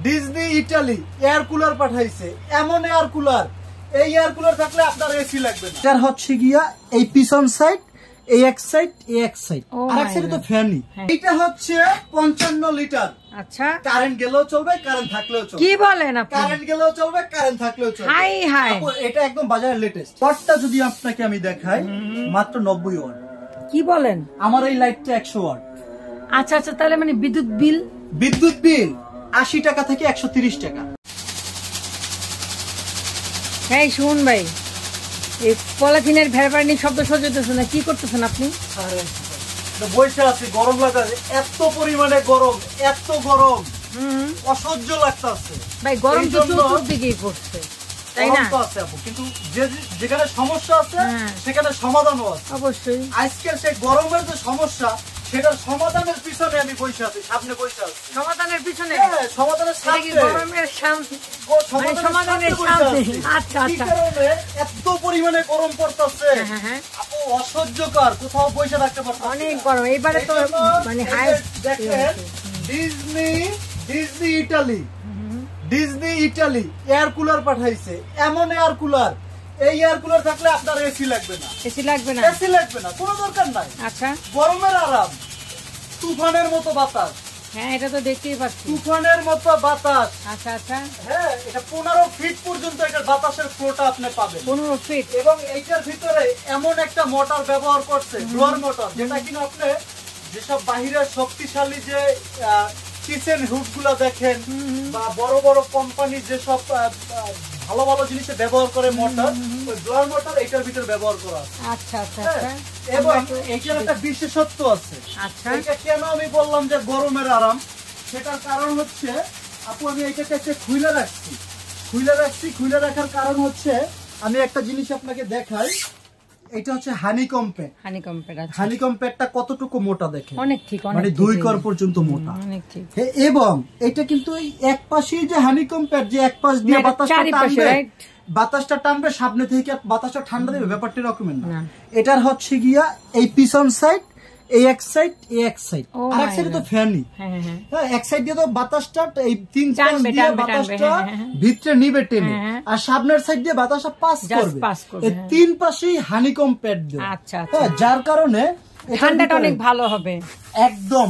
Disney Italy air cooler পাঠাইছে। এমন air cooler, এই এয়ার কুলার থাকলে আপনার এসি লাগবে না। এটার হচ্ছে গিয়া এই পিছন সাইড, এই এক সাইড, এই এক সাইড, আর এক সাইডে তো ফ্যানই। এটা হচ্ছে 55 লিটার। আচ্ছা, কারেন্ট গেলেও চলবে, কারেন্ট থাকলেও চলবে। কি বলেন আপনি? কারেন্ট গেলেও চলবে, কারেন্ট থাকলেও চলবে। হাই হাই, এটা একদম বাজারের লেটেস্ট। ওয়াটটা যদি আপনাকে আমি দেখাই, মাত্র 90 ওয়াট। কি বলেন? আমার এই লাইটটা 100 ওয়াট। আচ্ছা আচ্ছা, তাহলে মানে বিদ্যুৎ বিল 80 টাকা থেকে 130 টাকা। হ্যাঁ শুন ভাই, এই পলিথিনের ভেড়াপাড়ি শব্দ সজ্জিতেছে না, কি করতেছেন আপনি? বসে আছি, গরম লাগছে, এত পরিমাণে গরম, এত গরম, অসহ্য লাগতেছে ভাই। গরম তো চতুর্দিকেই পড়ছে, তাই না? কিন্তু যেখানে সমস্যা আছে সেখানে সমাধানও আছে অবশ্যই। আজকে সেই গরমের যে সমস্যা, সেটার সমাধানের পিছনে আমি বসে আছি, সামনে বসে আছি। সমাধানের পিছনে? সমাধানের সাথে গরমের শান্তি, সমাধানের শান্তি। আচ্ছা আচ্ছা, এত পরিমাণে গরম পড়তেছে, আপু অসহ্যকর, কোথাও বসে থাকতে পারছে অনেক গরম। এইবারে তো মানে হাই। দেখেন, ডিজনি ইটালি এয়ার কুলার পাঠাইছে। এমন এয়ার কুলার, এই এয়ার কুলার থাকলে আপনার এসি লাগবে না। এসি লাগবে না? এসি লাগবে না, কোনো দরকার নাই। আচ্ছা, গরমের আরাম, তুফানের মতো বাতাস। হ্যাঁ, এটা তো দেখতেই পাচ্ছি, তুফানের মতো বাতাস। আচ্ছা আচ্ছা, হ্যাঁ, এটা 15 ফিট পর্যন্ত এটার বাতাসের ফ্লোটা আপনি পাবেন। 15 ফিট। এবং এইটার ভিতরে এমন একটা মোটর ব্যবহার করছে, ব্লোয়ার মোটর, যেটা কিনা আপনি যেসব বাহিরের শক্তিশালী যে কিচেন হুড গুলা দেখেন, বা বড় বড় কোম্পানি যেসব ভালো ভালো জিনিসে ব্যবহার করে মোটর, ওই ব্লোয়ার মোটর এটার ভিতরে ব্যবহার করা আছে। আচ্ছা আচ্ছা, এবং এটার একটা বিশেষত্ব আছে। আচ্ছা, এটা কেন আমি বললাম যে গরমের আরাম, সেটার কারণ হচ্ছে, আপু আমি এইটাকে খুলে খুলে রাখার কারণ হচ্ছে, আমি একটা জিনিস আপনাকে দেখাই। এটা হচ্ছে হানিকম প্যাড। হানিকম প্যাডটা কতটুকু মোটা দেখেন, অনেক ঠিক, মানে 2 কর পর্যন্ত মোটা, অনেক ঠিক। এবং এটা কিন্তু এই এক পাশেই যে হানিকম প্যাড, যে এক পাশ দিয়ে বাতাসটা টানবে, সামনে থেকে বাতাসটা ঠান্ডা দেবে, ব্যাপারটা এরকমের না। এটার হচ্ছে গিয়া এই পিছন সাইড, এই এক সাইড, এই এক সাইড, আর এক সাইডে তো ফ্যানই। হ্যাঁ, এক সাইড দিয়ে তো বাতাসটা এই 3 পাশ দিয়ে বাতাসটা ভিতরে নিবে টেনে, আর সামনের সাইড দিয়ে বাতাসটা পাস করবে। এই 3 পাশেই হানিকম প্যাড দেবে। আচ্ছা, যার কারণে ঠান্ডাটা অনেক ভালো হবে, একদম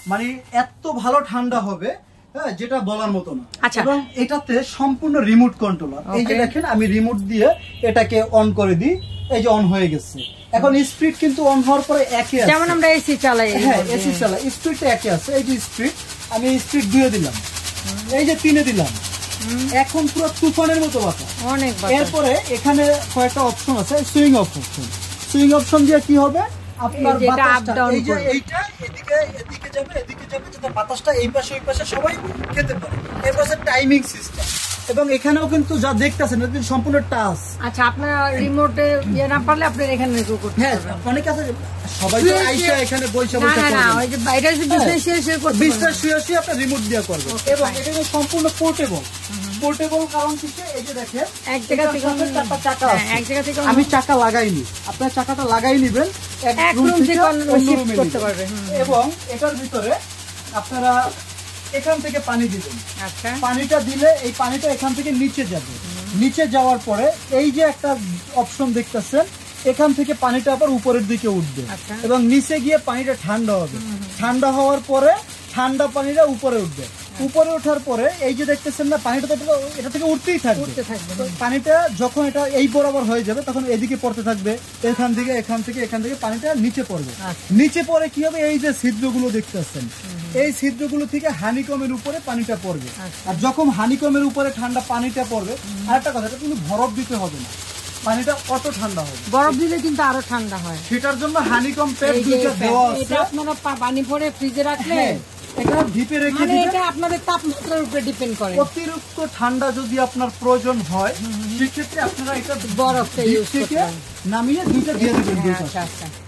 মানে এত ভালো ঠান্ডা হবে, হ্যাঁ, যেটা বলার মতো না। এবং এটাতে সম্পূর্ণ রিমোট কন্ট্রোলার। এই যে দেখেন, আমি রিমোট দিয়ে এটাকে অন করে দিই, এই যে অন হয়ে গেছে। এখন স্পিড কিন্তু অন হওয়ার পরে একই আছে, যেমন আমরা এসি চালাই। হ্যাঁ, এসি চালাই, স্পিডটা একই আছে। এই যে স্পিড, আমি স্পিড 2 দিলাম, এই যে 3 দিলাম, এখন পুরো তুফানের মতো বাতাস, অনেক বাতাস। এরপরে এখানে কয়েকটা অপশন আছে, সুইং অপশন দিয়ে কি হবে, আপনার বাতাসটা এই যে এইটা এদিকে যাবে, যাতে বাতাসটা এই পাশে ওই পাশে সবাই খেতে পারে। এরপর আছে টাইমিং সিস্টেম, এবং এখানেও কিন্তু যা দেখতেছেন এটা সম্পূর্ণ টাচ। আচ্ছা, আপনার রিমোটে ইয়ে না পারলে আপনি এখানে রেকর্ড করতে পারবেন। হ্যাঁ, অনেক আছে, সবাই তো আইসা এখানে বসে করবে না, ওই যে বাইরে যে বিজনেস শেয়ার করতে বিজনেস আপনি রিমোট দিয়ে করবেন। এবং এটা সম্পূর্ণ পোর্টেবল। কারণ হচ্ছে, এই যে দেখেন, এক জায়গা থেকে 4টা চাকা আছে, এক জায়গা থেকে আমি চাকা লাগাইনি, আপনার চাকাটা লাগাই নেবেন, এক রুম থেকে অন্য রুমে করতে পারবেন। এবং এটার ভিতরে আপনারা এখান থেকে পানি দিবেন। আচ্ছা, পানিটা দিলে এই পানিটা এখান থেকে নিচে যাবে, নিচে যাওয়ার পরে এই যে একটা অপশন দেখতেছেন, এখান থেকে পানিটা আবার উপরের দিকে উঠবে, এবং নিচে গিয়ে পানিটা ঠান্ডা হবে। ঠান্ডা হওয়ার পরে ঠান্ডা পানিটা উপরে উঠবে। উপরে ওঠার পরে এই যে দেখতেছেন না, পানিটা তো এটা থেকে উঠতেই থাকবে। পানিটা যখন এটা এই বরাবর হয়ে যাবে, তখন এদিকে পড়তে থাকবে, এখান থেকে পানিটা নিচে পড়বে। নিচে পড়ে কি হবে, এই যে ছিদ্রগুলো দেখতেছেন, এই ছিদ্রগুলো থেকে হানিকমের উপরে পানিটা পড়বে। আর যখন হানিকমের উপরে ঠান্ডা পানিটা পড়বে, আরেকটা কথা, এটা কিন্তু বরফ দিতে হবে না, পানিটা কত ঠান্ডা হবে। বরফ দিলে কিন্তু আরো ঠান্ডা হয়, সেটার জন্য হানিকম প্যাড 2টা দেওয়া আছে। এটা আপনারা পানি ভরে ফ্রিজে রাখলে, এটা ডিপে রেখে দিবেন, এটা আপনাদের তাপমাত্রার উপরে ডিপেন্ড করে। অতিরিক্ত ঠান্ডা যদি আপনার প্রয়োজন হয়, সেক্ষেত্রে আপনারা এটা বরফটা ইউজ করতে নামিয়ে 2টা দিয়ে দিবেন।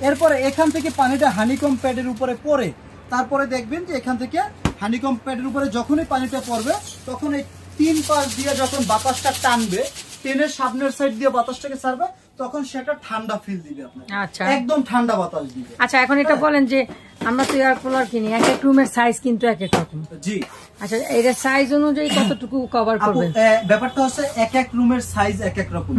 এরপরে এখান থেকে পানিটা হানিকম প্যাডের উপরে পড়ে, তারপরে দেখবেন যে এখান থেকে হানিকম প্যাডের উপরে যখনই পানিটা পড়বে, তখন এই 3 পাশ দিয়ে যখন বাতাসটা টানবে, টেনের সামনের সাইড দিয়ে বাতাসটাকে ছাড়বে, তখন সেটা ঠান্ডা ফিল দিবে আপনাকে। আচ্ছা, একদম ঠান্ডা বাতাস দিবে। আচ্ছা, এখন এটা বলেন যে আমরা তো এয়ার কুলার কিনি, এক এক রুমের সাইজ কিন্তু এক এক রকম। জি, আচ্ছা, এর সাইজ অনুযায়ী কতটুকু কভার করবে? ব্যাপারটা হচ্ছে এক এক রুমের সাইজ এক এক রকম,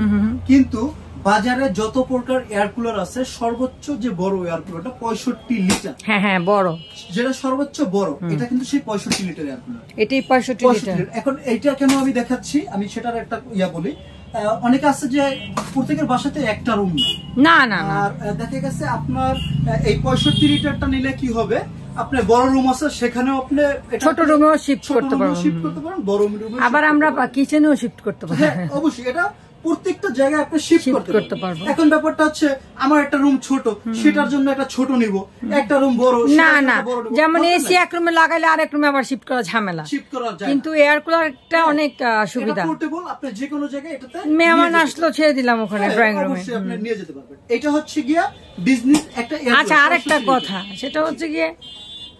কিন্তু বাজারে যত প্রকার এয়ার কুলার আছে সর্বোচ্চ যে বড় এয়ার কুলারটা 65 লিটার। হ্যাঁ হ্যাঁ, বড় যেটা সর্বোচ্চ বড়, এটা কিন্তু সেই 65 লিটার এয়ার কুলার। এটাই 65 লিটার। এখন এইটা কেন আমি দেখাচ্ছি, আমি সেটার একটা ইয়া বলি। অনেকে আছে যে প্রত্যেকের বাসাতে একটা রুম না না না, আর দেখা গেছে আপনার এই 65 লিটারটা নিলে কি হবে, আপনার বড় রুম আছে সেখানেও আপনি ছোট রুমেও শিফট করতে পারবেন, বড় রুমে আবার আমরা কিচেনেও শিফট করতে পারবো। হ্যাঁ অবশ্যই, এটা প্রত্যেকটা জায়গায় আপনি শিফট করতে পারবেন। এখন ব্যাপারটা হচ্ছে আমার একটা রুম ছোট, সেটার জন্য একটা ছোট নিব, একটা রুম বড়, না না, যেমন এসি এক রুমে লাগাইলে আরেক রুমে আবার শিফট করা ঝামেলা, শিফট করা যায়। কিন্তু এয়ার কুলারটা অনেক সুবিধা, পোর্টেবল, আপনি যে কোনো জায়গায় এটাতে মেহমান আসলো ছেড়ে দিলাম ওখানে ড্রয়িং রুমে, অবশ্যই আপনি নিয়ে যেতে পারবেন। এটা হচ্ছে গিয়া বিজনেস একটা। আচ্ছা, আরেকটা কথা, সেটা হচ্ছে গিয়ে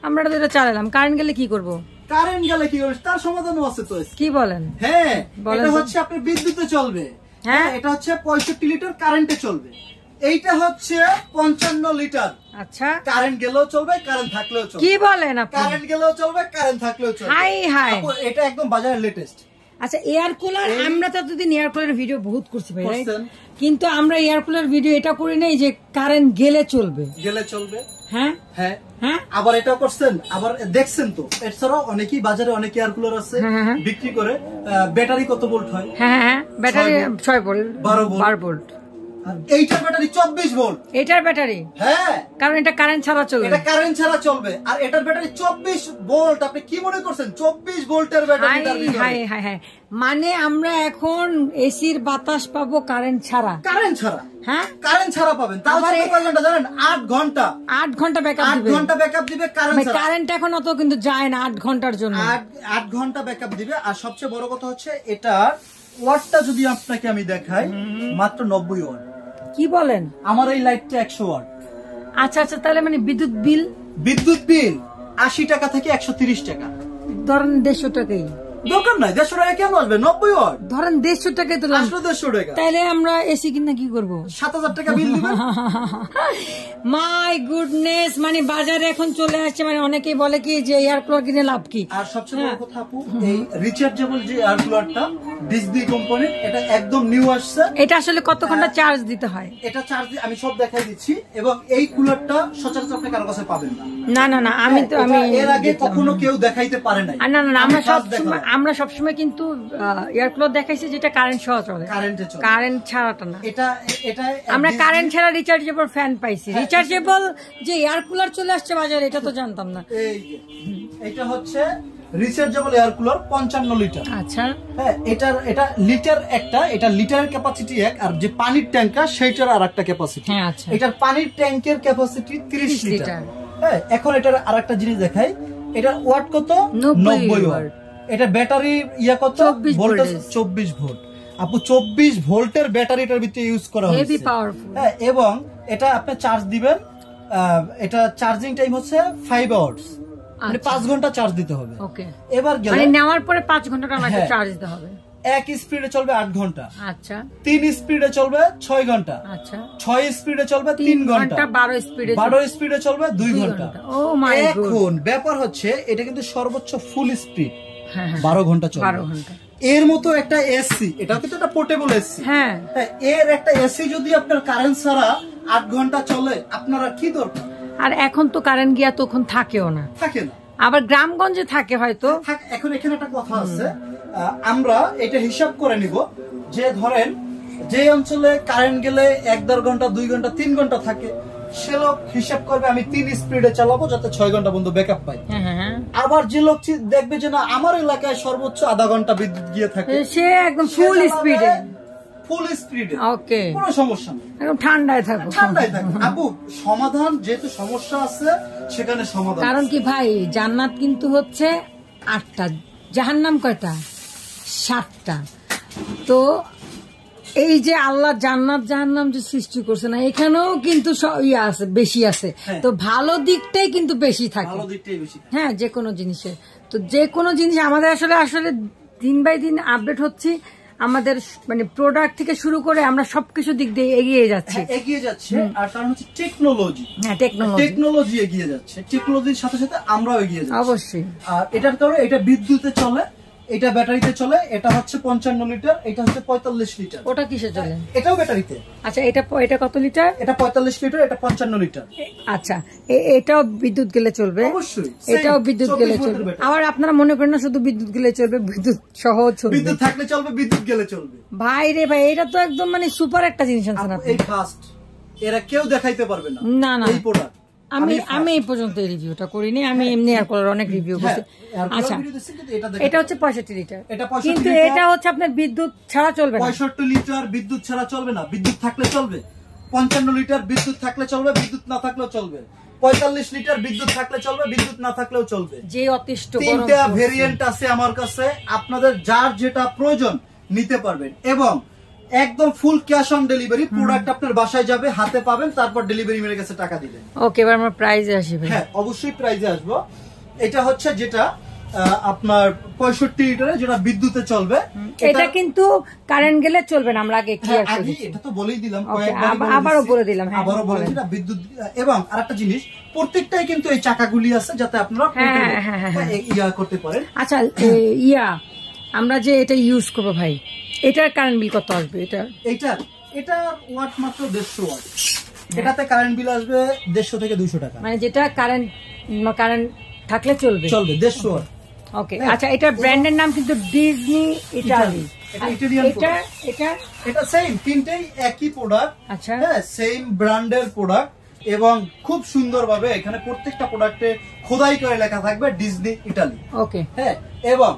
আমরা তো এটা চালালাম, কারেন্ট গেলে কি করব? কারেন্ট গেলে কি করবে তার সমাধানও আছে তো। কি বলেন? হ্যাঁ, এটা হচ্ছে আপনি বিদ্যুতে চলবে। হ্যাঁ, এটা হচ্ছে 65 লিটার কারেন্টে চলবে। এইটা হচ্ছে 55 লিটার। আচ্ছা, কারেন্ট গেলেও চলবে, কারেন্ট থাকলেও চলবে। কি বলেন আপনি? কারেন্ট গেলেও চলবে, কারেন্ট থাকলেও চলবে। হাই হাই, এটা একদম বাজারের লেটেস্ট। আচ্ছা, এয়ার কুলার আমরা তো দুদিন এয়ার কুলারের ভিডিও বহুত করছি ভাই, কিন্তু আমরা এয়ার কুলার ভিডিও এটা করি নাই যে কারেন্ট গেলে চলবে। হ্যাঁ হ্যাঁ হ্যাঁ, আবার এটাও করছেন, আবার দেখছেন তো। এছাড়াও অনেকেই বাজারে অনেক এয়ার কুলার আছে বিক্রি করে। ব্যাটারি কত ভোল্ট হয়? হ্যাঁ হ্যাঁ, ব্যাটারি 6 ভোল্ট, 12 ভোল্ট। এইটার ব্যাটারি 24 ভোল্ট। এটার ব্যাটারি? হ্যাঁ, কারণ এটা কারেন্ট ছাড়া চলবে। এটা কারেন্ট ছাড়া চলবে, আর এটার ব্যাটারি 24 ভোল্ট। আপনি কি মনে করছেন 24 ভোল্টের ব্যাটারি? হাই হাই হাই, মানে আমরা এখন এসির বাতাস পাবো কারেন্ট ছাড়া? কারেন্ট ছাড়া, হ্যাঁ কারেন্ট ছাড়া পাবেন। তাও জানেন 8 ঘন্টা, 8 ঘন্টা ব্যাকআপ দিবে। 8 ঘন্টা ব্যাকআপ দিবে কারেন্ট ছাড়া। কারেন্ট এখন অত কিন্তু যায় না 8 ঘন্টার জন্য। 8 ঘন্টা ব্যাকআপ দিবে। আর সবচেয়ে বড় কথা হচ্ছে এটার ওয়াটটা যদি আপনাকে আমি দেখাই, মাত্র 90 ওয়াট। কি বলেন? আমার এই লাইটটা 100 ওয়াট। আচ্ছা আচ্ছা, তাহলে মানে বিদ্যুৎ বিল 80 টাকা থেকে 130 টাকা। ধরেন 150 টাকাই দোকান নাই। 150 টাকা কেন আসবে? 90 ওয়াট ধরেন 150 টাকায় তো আসলো। 150 টাকা, তাহলে আমরা এসি কিনা কি করবো? 7000 টাকা বিল দিবেন। মাই গুডনেস, মানে বাজারে এখন চলে আসছে, মানে অনেকেই বলে কি যে এয়ার কুলার কিনে লাভ কি? আর সবচেয়ে বড় কথা আপু, এই রিচার্জেবল যে এয়ার কুলারটা ডিসবি কোম্পানির, এটা একদম নিউ আসছে। এটা আসলে কত ঘন্টা চার্জ দিতে হয়? এটা চার্জ আমি সব দেখাই দিচ্ছি। এবং এই কুলারটা সচরাচর আপনি কারো কাছে পাবেন না। না না না, আমি এর আগে কখনো কেউ দেখাইতে পারে নাই। না না না, আমরা সবসময় কিন্তু এয়ার কুলার দেখাইছি যেটা কারেন্ট সহ চলে, কারেন্ট ছাড়াটা না। এটা আমরা কারেন্ট ছাড়া রিচার্জেবল ফ্যান পাইছি। রিচার্জেবল যে এয়ার কুলার চলে আসছে বাজারে, এটা তো জানতাম না। এটা হচ্ছে রিচার্জেবল এয়ার কুলার 55 লিটার। আচ্ছা, হ্যাঁ, এটা লিটার একটা, এটা লিটারের ক্যাপাসিটি এক, আর যে পানির ট্যাঙ্কটা সেইটার আরেকটা ক্যাপাসিটি। হ্যাঁ, আচ্ছা, এটার পানির ট্যাঙ্কের ক্যাপাসিটি 30 লিটার। হ্যাঁ, এখন এটার আরেকটা জিনিস দেখাই। এটার ওয়াট কত? 90 ওয়াট। এটা ব্যাটারি ইয়া কত? Voltage 24 volt. আপু 24 ভোল্টের ব্যাটারিটার ভিতরে ইউজ করা হয়েছে, হেভি পাওয়ারফুল। হ্যাঁ, এবং এটা আপনি চার্জ দিবেন, এটা চার্জিং টাইম হচ্ছে 5 আওয়ার্স, মানে 5 ঘন্টা চার্জ দিতে হবে। ওকে, এবার মানে নেওয়ার পরে 5 ঘন্টা আমাকে চার্জ দিতে হবে। এক স্পিডে চলবে 8 ঘন্টা। আচ্ছা, 3 স্পিডে চলবে 6 ঘন্টা। আচ্ছা, 6 স্পিডে চলবে 3 ঘন্টা। 12 স্পিডে চলবে 2 ঘন্টা। ও মাই গড। এখন ব্যাপার হচ্ছে এটা কিন্তু সর্বোচ্চ ফুল স্পিড 12 ঘন্টা চলবে। 12 ঘন্টা। এর মতো একটা এসি, এটাও কিন্তু একটা পোর্টেবল এসি। হ্যাঁ, এর একটা এসি যদি আপনার কারেন্ট ছাড়া 8 ঘন্টা চলে, আপনার আর কি দরকার? আর এখন তো কারেন্ট গিয়া তখন থাকেও না, থাকে না। আবার গ্রামগঞ্জে থাকে হয়তো। এখন এখানে একটা কথা আছে, আমরা এটা হিসাব করে নিব যে ধরেন যে অঞ্চলে কারেন্ট গেলে 1-1.5 ঘন্টা, 2 ঘন্টা, 3 ঘন্টা থাকে, সে লোক হিসাব করবে আমি 3 স্পিডে চালাবো যাতে 6 ঘন্টা পর্যন্ত ব্যাকআপ পাই। আবার যে লোক দেখবে যে না আমার এলাকায় সর্বোচ্চ আধা ঘন্টা বিদ্যুৎ গিয়ে থাকে, সে একদম ফুল স্পিডে। ওকে, কোনো সমস্যা নেই, একদম ঠান্ডায় থাকো। আপু সমাধান, যেহেতু সমস্যা আছে সেখানে সমাধান। কারণ কি ভাই, জান্নাত কিন্তু হচ্ছে 8টা, জাহান্নাম কয়টা? 7টা। তো এই যে আল্লাহ জান্নাত জাহান্নাম যে সৃষ্টি করছে না, এখানেও কিন্তু ইয়ে আছে, বেশি আছে। তো ভালো দিকটাই কিন্তু বেশি থাকে, হ্যাঁ, যে কোনো জিনিসের। তো যে কোনো জিনিস আমাদের আসলে দিন বাই দিন আপডেট হচ্ছে। আমাদের মানে প্রোডাক্ট থেকে শুরু করে আমরা সবকিছু দিক দিয়ে এগিয়ে যাচ্ছি। আর কারণ হচ্ছে টেকনোলজি, টেকনোলজি এগিয়ে যাচ্ছে, টেকনোলজির সাথে সাথে আমরাও এগিয়ে যাচ্ছি অবশ্যই। আর এটার কারণে এটা বিদ্যুতে চলে, এটা ব্যাটারিতে চলে, এটা হচ্ছে 55 লিটার, এটা হচ্ছে 45 লিটার। ওটা কিসে চলে? এটাও ব্যাটারিতে। আচ্ছা, এটা কত লিটার? এটা 45 লিটার, এটা 55 লিটার। আচ্ছা, এটাও বিদ্যুৎ গেলে চলবে? অবশ্যই, এটাও বিদ্যুৎ গেলে চলবে। আবার আপনারা মনে করেন না শুধু বিদ্যুৎ গেলে চলবে, বিদ্যুৎ সহ চলবে, বিদ্যুৎ থাকলে চলবে, বিদ্যুৎ গেলে চলবে। ভাই রে ভাই, এটা তো একদম মানে সুপার একটা জিনিস আনছেন আপনি। এই ফার্স্ট, এরা কেউ দেখাইতে পারবে না। না না, এই প্রোডাক্ট আমি এই পর্যন্ত এই রিভিউটা করিনি, আমি এমনি এয়ার কুলার অনেক রিভিউ করছি। আচ্ছা, এটা হচ্ছে 65 লিটার, কিন্তু এটা হচ্ছে আপনার বিদ্যুৎ ছাড়া চলবে না। 65 লিটার বিদ্যুৎ ছাড়া চলবে না, বিদ্যুৎ থাকলে চলবে। 55 লিটার বিদ্যুৎ থাকলে চলবে, বিদ্যুৎ না থাকলেও চলবে। 45 লিটার বিদ্যুৎ থাকলে চলবে, বিদ্যুৎ না থাকলেও চলবে। যে অতিষ্ঠ তিনটা ভেরিয়েন্ট আছে আমার কাছে, আপনাদের যার যেটা প্রয়োজন নিতে পারবেন এবং একদম full cash on delivery. Product আপনার বাসায় যাবে, হাতে পাবেন, তারপর ডেলিভারি ম্যানের কাছে টাকা দিবেন। ওকে, এবার আমরা প্রাইসে আসি। হ্যাঁ, অবশ্যই প্রাইসে আসবো। এটা হচ্ছে যেটা আপনার 65 লিটারে, যেটা বিদ্যুতে চলবে। এটা কিন্তু কারেন্ট গেলে চলবে না, আমরা আগে ক্লিয়ার করি। এটা তো বলেই দিলাম, আবারও বলে দিলাম। আবারও বলে দিলাম বিদ্যুৎ। এবং আরেকটা জিনিস, প্রত্যেকটাই কিন্তু এই চাকাগুলি আছে যাতে আপনারা ইয়া করতে পারেন। আচ্ছা, আমরা যে এটা ইউজ করবো ভাই, এটার কারেন্ট বিল কত আসবে? এটা ওয়াট মাত্র 150 ওয়াট। এটাতে কারেন্ট বিল আসবে 150 থেকে 200 টাকা। মানে যেটা কারেন্ট থাকলে চলবে 150 ওয়াট। ওকে, আচ্ছা, এটার ব্র্যান্ডের নাম কিন্তু ডিজনি ইটালি। এটা সেম, তিনটেই একই প্রোডাক্ট। আচ্ছা, হ্যাঁ, সেম ব্র্যান্ডের প্রোডাক্ট এবং খুব সুন্দরভাবে এখানে প্রত্যেকটা প্রোডাক্টে খোদাই করে লেখা থাকবে ডিজনি ইটালি। ওকে, হ্যাঁ, এবং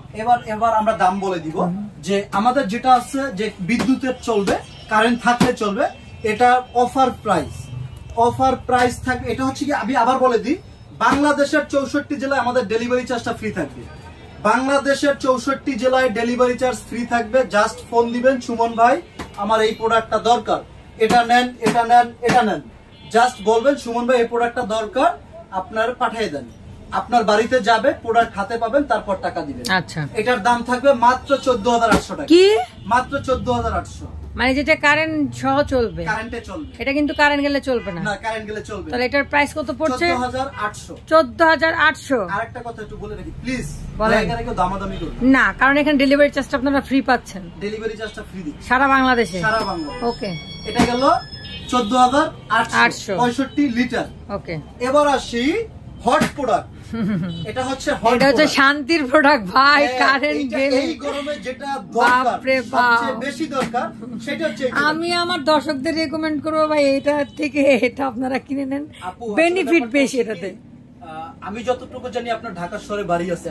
এবার আমরা দাম বলে দিব যে আমাদের যেটা আছে যে বিদ্যুতের চলবে, কারেন্ট থাকলে চলবে, এটা অফার প্রাইস থাকবে। এটা হচ্ছে কি, আমি আবার বলে দিই, বাংলাদেশের 64 জেলায় আমাদের ডেলিভারি চার্জটা ফ্রি থাকবে। বাংলাদেশের 64 জেলায় ডেলিভারি চার্জ ফ্রি থাকবে। জাস্ট ফোন দিবেন, সুমন ভাই আমার এই প্রোডাক্টটা দরকার, এটা নেন, এটা নেন, এটা নেন। জাস্ট বলবেন সুমন ভাই এই প্রোডাক্টটা দরকার, আপনার পাঠিয়ে দেন। আপনার বাড়িতে যাবে, প্রোডাক্ট হাতে পাবেন, তারপর টাকা দিবেন। আচ্ছা, এটার দাম থাকবে মাত্র 14,800 টাকা। কি? মাত্র 14,800। মানে যেটা কারেন্ট সহ চলবে, কারেন্টে চলবে। এটা কিন্তু কারেন্ট গেলে চলবে না। না, কারেন্ট গেলে চলবে। তাহলে এটার প্রাইস কত পড়ছে? 14,800। 14,800। আরেকটা কথা একটু বলে রাখি প্লিজ, এখানে কেউ দামাদামি করবে না, কারণ এখানে ডেলিভারি চার্জটা আপনারা ফ্রি পাচ্ছেন। ডেলিভারি চার্জটা ফ্রি দিচ্ছি সারা বাংলাদেশে। সারা বাংলাদেশে। ওকে, এটা গেল 14,800 65 লিটার। ওকে, এবার আসি হট প্রোডাক্ট। এটা হচ্ছে শান্তির প্রোডাক্ট ভাই। কারেন্ট গেলে এই গরমে যেটা দরকার, সবচেয়ে বেশি দরকার, সেটা হচ্ছে আমি আমার দর্শকদের রেকমেন্ড করবো ভাই, এটা থেকে এটা আপনারা কিনে নেন, বেনিফিট বেশি এটাতে। আমি যতটুকু জানি আপনার ঢাকা শহরে বাড়ি আছে,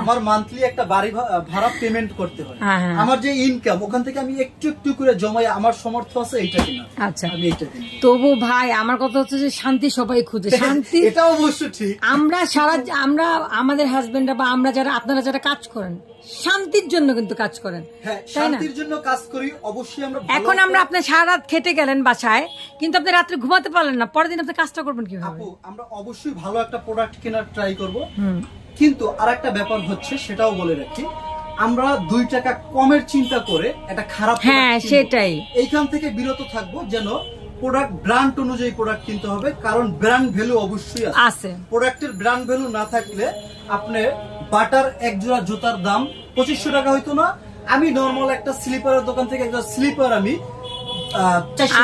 আমার মান্থলি একটা বাড়ি ভাড়া পেমেন্ট করতে হয়। আমার যে ইনকাম, ওখান থেকে আমি একটু একটু করে জমাই, আমার সামর্থ্য আছে এইটা কিনা। আচ্ছা, আমি এইটা কিনি। তবু ভাই আমার কথা হচ্ছে যে শান্তি সবাই খুঁজে, শান্তি। এটা অবশ্য ঠিক। আমরা আমাদের হাজবেন্ডরা বা আমরা যারা, আপনারা যারা কাজ করেন, শান্তির জন্য কিন্তু কাজ করেন, শান্তির জন্য কাজ করি অবশ্যই। আমরা এখন আপনি সারা রাত খেটে গেলেন বাসায়, কিন্তু আপনি রাত্রে ঘুমাতে পারলেন না, পরের দিন আপনি কাজটা করবেন কিভাবে? আমরা অবশ্যই ভালো একটা প্রোডাক্ট কেনার ট্রাই করব, কিন্তু আরেকটা ব্যাপার হচ্ছে, সেটাও বলে রাখি, আমরা 2 টাকা কমের চিন্তা করে একটা খারাপ, হ্যাঁ সেটাই, এইখান থেকে বিরত থাকবো। যেন প্রোডাক্ট ব্র্যান্ড অনুযায়ী প্রোডাক্ট কিনতে হবে, কারণ ব্র্যান্ড ভ্যালু অবশ্যই আছে। প্রোডাক্টের ব্র্যান্ড ভ্যালু না থাকলে আপনি বাটার এক জোড়া জুতার দাম 2500 টাকা হইতো না। আমি নরমাল একটা স্লিপারের দোকান থেকে একটা স্লিপার আমি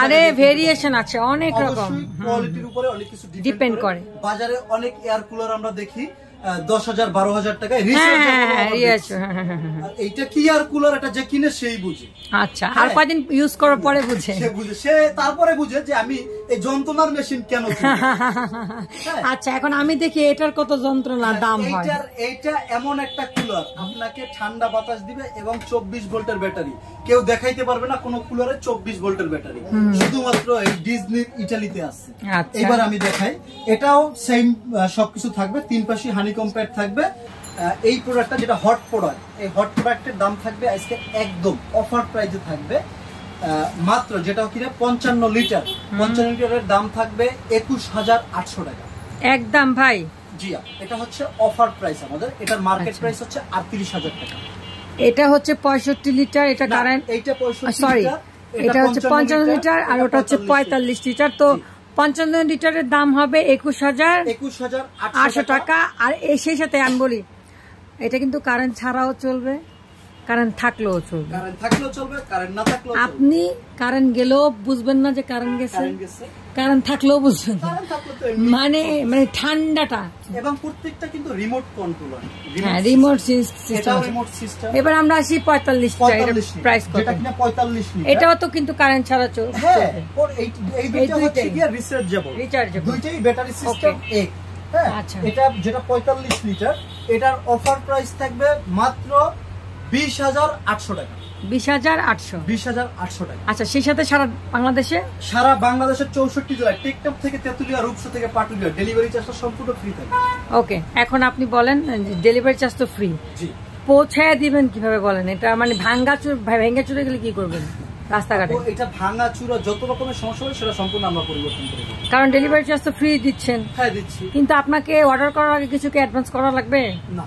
আরে ভেরিয়েশন আছে অনেক রকম, কোয়ালিটির উপরে অনেক কিছু ডিপেন্ড করে। বাজারে অনেক এয়ার কুলার আমরা দেখি 10,000 12,000 টাকায়। এইটা কি এয়ার কুলার, এটা যে কিনে সেই বুঝে। আচ্ছা, আর কয়দিন ইউজ করার পরে বুঝে, সে তারপরে বুঝে যে আমি এই যন্ত্রণার মেশিন কেন। আচ্ছা, এখন আমি দেখি এটার কত যন্ত্রণার দাম হয়। এইটা এমন একটা কুলার, আপনাকে ঠান্ডা বাতাস দিবে এবং 24 ভোল্টের ব্যাটারি। কেউ দেখাইতে পারবে না কোন কুলারে 24 ভোল্টের ব্যাটারি, শুধুমাত্র এই ডিজনি ইটালিতে আছে। এবার আমি দেখাই, এটাও সেম সবকিছু থাকবে, 3 পাশে হানিকম প্যাড থাকবে। এই প্রোডাক্টটা যেটা হট প্রোডাক্ট, এই হট প্রোডাক্টের দাম থাকবে আজকে একদম অফার প্রাইসে থাকবে মাত্র, যেটা কিনা 55 লিটার। 55 লিটারের দাম থাকবে 21,800 টাকা একদম ভাই। জি, এটা হচ্ছে অফার প্রাইস আমাদের। এটার মার্কেট প্রাইস হচ্ছে 38,000 টাকা। এটা হচ্ছে 65 লিটার, এটা কারেন্ট, এইটা 65 সরি এটা হচ্ছে 55 লিটার আর ওটা হচ্ছে 45 লিটার। তো 55 লিটারের দাম হবে 21,800 টাকা। আর সেই সাথে আমি বলি এটা কিন্তু কারেন্ট ছাড়াও চলবে, কারেন্ট থাকলেও চলবে, আপনি কারেন্ট গেলেও বুঝবেন না যে কারেন্ট গেছে, কারেন্ট থাকলেও বুঝবেন না, মানে ঠান্ডাটা। এবং প্রত্যেকটা কিন্তু রিমোট কন্ট্রোলার, হ্যাঁ রিমোট সিস্টেম। এবার আমরা আসি 45 প্রাইস কত, যেটা কিনা 45 লিটার, এটাও তো কিন্তু কারেন্ট ছাড়া চলবে। হ্যাঁ এই দুইটা হচ্ছে কি রিচার্জেবল, দুইটাই ব্যাটারি সিস্টেম এক। হ্যাঁ আচ্ছা, এটা যেটা 45 লিটার এটার অফার প্রাইস থাকবে মাত্র 20,800 টাকা। 20,800 টাকা। আচ্ছা, সেই সাথে সারা বাংলাদেশে 64 জেলায়, টেকনাফ থেকে তেতুলিয়া, রূপসা থেকে পাটুলিয়া ডেলিভারি চার্জটা সম্পূর্ণ ফ্রি থাকবে। ওকে, এখন আপনি বলেন ডেলিভারি চার্জ তো ফ্রি, জি পৌঁছায় দিবেন কিভাবে বলেন? এটা মানে ভেঙে চুরে গেলে কি করবেন রাস্তাঘাটে? এটা ভাঙা চুরা যত রকমের সমস্যা হবে সেটা সম্পূর্ণ আমরা পরিবর্তন করে দেব, কারণ ডেলিভারি চার্জ তো ফ্রি দিচ্ছেন। হ্যাঁ দিচ্ছি, কিন্তু আপনাকে অর্ডার করার আগে কিছু কি অ্যাডভান্স করা লাগবে? না,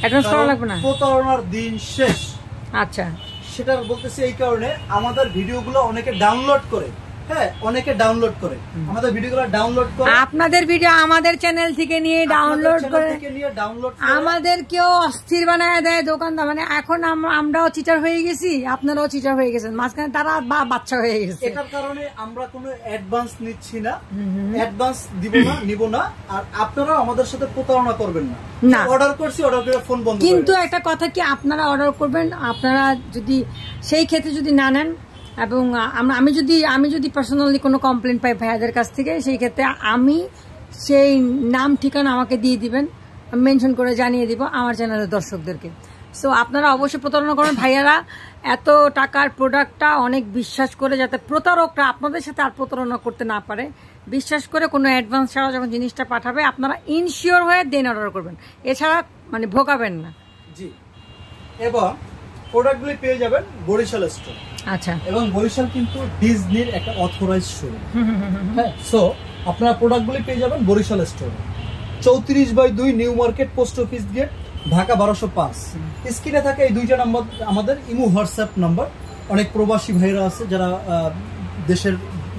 অ্যাডভান্স করা লাগবে না, প্রতারণার দিন শেষ। আচ্ছা, সেটা বলতেছি এই কারণে আমাদের ভিডিওগুলো অনেকে ডাউনলোড করে, হ্যাঁ অনেকে ডাউনলোড করে আমাদের ভিডিওগুলো, ডাউনলোড করে আপনাদের ভিডিও আমাদের চ্যানেল থেকে নিয়ে ডাউনলোড করে আমাদের কেউ অস্থির বানায় দেয় দোকানদার। মানে এখন আমরাও চিটার হয়ে গেছি, আপনারাও চিটার হয়ে গেছেন, মাঝখানে তারা বাচ্চা হয়ে গেছে। এটার কারণে আমরা কোনো অ্যাডভান্স নিচ্ছি না, অ্যাডভান্স দিব না, নিব না। আর আপনারা আমাদের সাথে প্রতারণা করবেন না। অর্ডার করছি, অর্ডার করে ফোন বন্ধ। কিন্তু একটা কথা কি, আপনারা অর্ডার করবেন, আপনারা যদি সেই ক্ষেত্রে যদি না নেন এবং আমি যদি পার্সোনালি কোনো কমপ্লেন পাই ভাইয়াদের কাছ থেকে, সেই ক্ষেত্রে আমি সেই নাম ঠিকানা আমাকে দিয়ে দিবেন, মেনশন করে জানিয়ে দিব আমার চ্যানেলের দর্শকদেরকে। সো আপনারা অবশ্যই প্রতারণা করবেন। ভাইয়ারা এত টাকার প্রোডাক্টটা অনেক বিশ্বাস করে, যাতে প্রতারকরা আপনাদের সাথে আর প্রতারণা করতে না পারে, বিশ্বাস করে কোনো অ্যাডভান্স ছাড়া যখন জিনিসটা পাঠাবে আপনারা ইনশিওর হয়ে দেন অর্ডার করবেন, এছাড়া মানে ভোগাবেন না। জি, এবং প্রোডাক্টগুলি পেয়ে যাবেন বরিশাল স্টোর। আচ্ছা, এবং বরিশাল কিন্তু ডিজনির একটা অথরাইজড শোরুম। হ্যাঁ, সো আপনারা প্রোডাক্টগুলি পেয়ে যাবেন Barishal store, 34/2 New Market, post office gate, Dhaka 1205। স্ক্রিনে থাকে এই দুইটা নাম্বার আমাদের ইমো হোয়াটসঅ্যাপ নাম্বার। অনেক প্রবাসী ভাইরা আছে যারা দেশের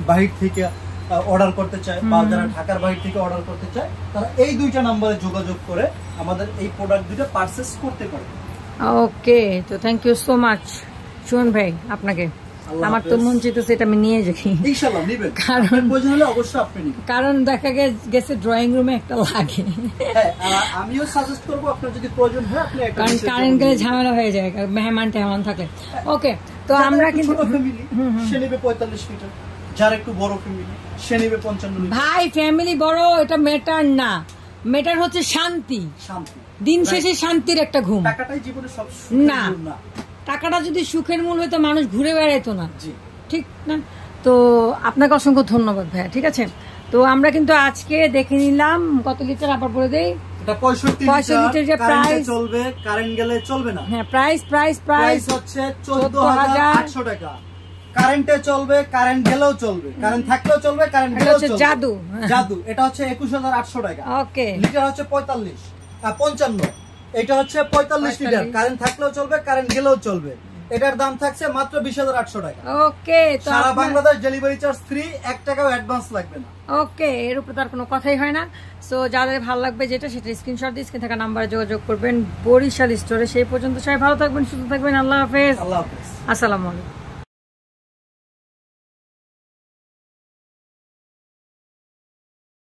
বাহির থেকে অর্ডার করতে চায় বা যারা ঢাকার বাহির থেকে অর্ডার করতে চায়, তারা এই দুইটা নাম্বারে যোগাযোগ করে আমাদের এই প্রোডাক্ট দুটো পারচেজ করতে পারে। ওকে, তো thank you so much Suman ভাই আপনাকে। আমার তো মন চাইতেছে এটা আমি নিয়ে যাই, ইনশাআল্লাহ নেবেন, কারণ দেখা গেছে ড্রয়িং রুমে একটা লাগে। আমিও সাজেস্ট করব, আপনার যদি প্রয়োজন হয় আপনি, কারণ কারেন্ট গেলে ঝামেলা হয়ে যায় মেহমান টেহমান থাকলে। ওকে, তো আমরা কিন্তু সে নেবে 45 লিটার, যার একটু বড় ফ্যামিলি সে নেবে 55 লিটার। ভাই ফ্যামিলি বড় এটা ম্যাটার না, ম্যাটার হচ্ছে শান্তি। দিন শেষে শান্তির একটা ঘুম, টাকাটাই জীবনে সব না। টাকাটা যদি সুখের মূল হইতো মানুষ ঘুরে বেড়াইতো না, ঠিক না? তো আপনাকে অসংখ্য ধন্যবাদ ভাইয়া, ঠিক আছে। তো আমরা কিন্তু আজকে দেখে নিলাম কত লিটার, আবার বলে দেই, 65 লিটার প্রাইস চলবে, কারেন্ট গেলে চলবে না। হ্যাঁ, প্রাইস হচ্ছে 14,800 টাকা। কারেন্টে চলবে, কারেন্ট গেলেও চলবে, কারেন্ট থাকলেও চলবে, কারেন্ট গেলেও চলবে। জাদু এটা হচ্ছে 21,800 টাকা। ওকে, লিটার হচ্ছে 55। এটা হচ্ছে 45 লিটার, কারেন্ট থাকলেও চলবে, কারেন্ট গেলেও চলবে। এটার দাম থাকছে মাত্র 20,800 টাকা। ওকে, সারা বাংলাদেশ ডেলিভারি চার্জ ফ্রি, 1 টাকাও অ্যাডভান্স লাগবে না। ওকে, এর উপর তার কোনো কথাই হয় না। সো যাদের ভালো লাগবে যেটা, সেটা স্ক্রিনশট দিয়ে স্ক্রিনে থাকা নাম্বারে যোগাযোগ করবেন বরিশাল স্টোরে। সেই পর্যন্ত সবাই ভালো থাকবেন, সুস্থ থাকবেন। আল্লাহ হাফেজ, আসসালামু আলাইকুম।